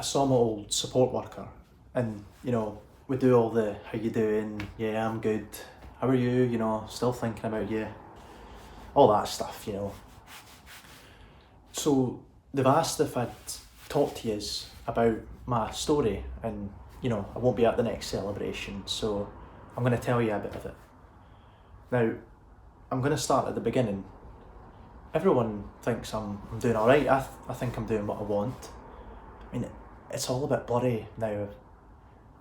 saw my old support worker, and we do all the how you doing, yeah, I'm good, how are you, still thinking about you, all that stuff. So they've asked if I'd talk to you about my story, and I won't be at the next celebration, so I'm going to tell you a bit of it. Now, I'm going to start at the beginning. Everyone thinks I'm doing alright. I think I'm doing what I want. I mean, it's all a bit blurry now.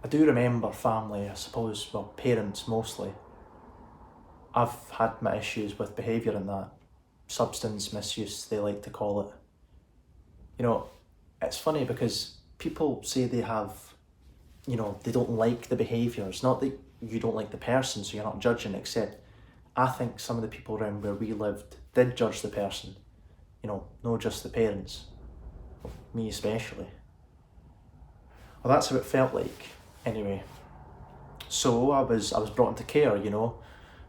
I do remember family, I suppose, well, parents mostly. I've had my issues with behaviour and that. Substance misuse, they like to call it. It's funny because people say they have, they don't like the behaviour. It's not that you don't like the person, so you're not judging, except I think some of the people around where we lived did judge the person. Not just the parents. Me especially. Well, that's how it felt like, anyway. So I was brought into care,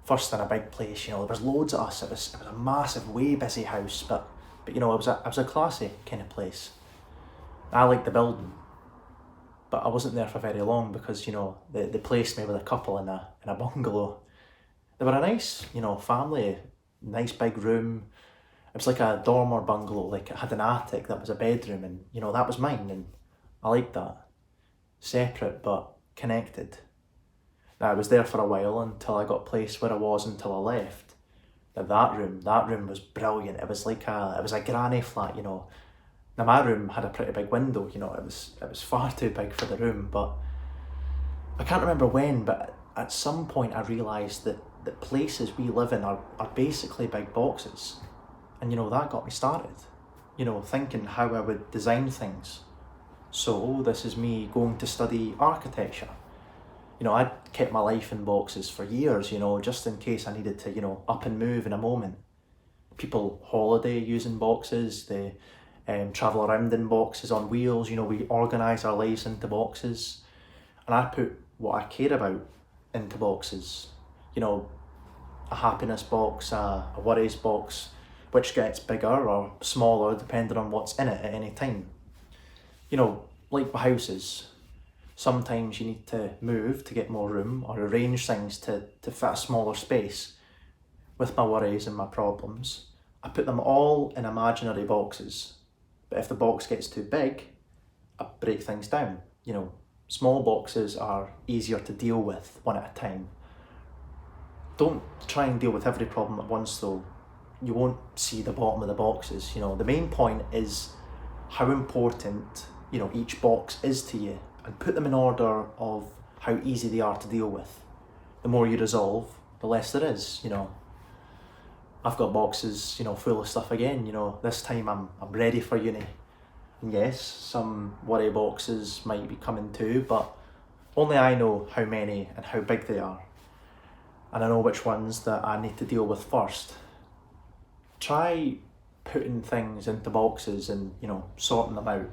first in a big place, there was loads of us, it was a massive, way busy house, but it was a classy kind of place. I liked the building, but I wasn't there for very long because, they placed me with a couple in a bungalow. They were a nice, family, nice big room. It was like a dormer bungalow, like it had an attic that was a bedroom, and that was mine, and I liked that. Separate but connected. Now, I was there for a while until I got placed where I was until I left. Now that room was brilliant. It was like it was a granny flat, Now my room had a pretty big window, it was far too big for the room, but I can't remember when, but at some point I realised that the places we live in are basically big boxes. And that got me started, thinking how I would design things. So this is me going to study architecture. I'd kept my life in boxes for years, just in case I needed to, up and move in a moment. People holiday using boxes, they travel around in boxes on wheels, we organise our lives into boxes. And I put what I care about into boxes. A happiness box, a worries box, which gets bigger or smaller depending on what's in it at any time. Like with houses, sometimes you need to move to get more room or arrange things to fit a smaller space. With my worries and my problems, I put them all in imaginary boxes. But if the box gets too big, I break things down. Small boxes are easier to deal with one at a time. Don't try and deal with every problem at once though. You won't see the bottom of the boxes. The main point is how important, each box is to you, and put them in order of how easy they are to deal with. The more you resolve, the less there is, I've got boxes, full of stuff again, this time I'm ready for uni. And yes, some worry boxes might be coming too, but only I know how many and how big they are. And I know which ones that I need to deal with first. Try putting things into boxes and, sorting them out.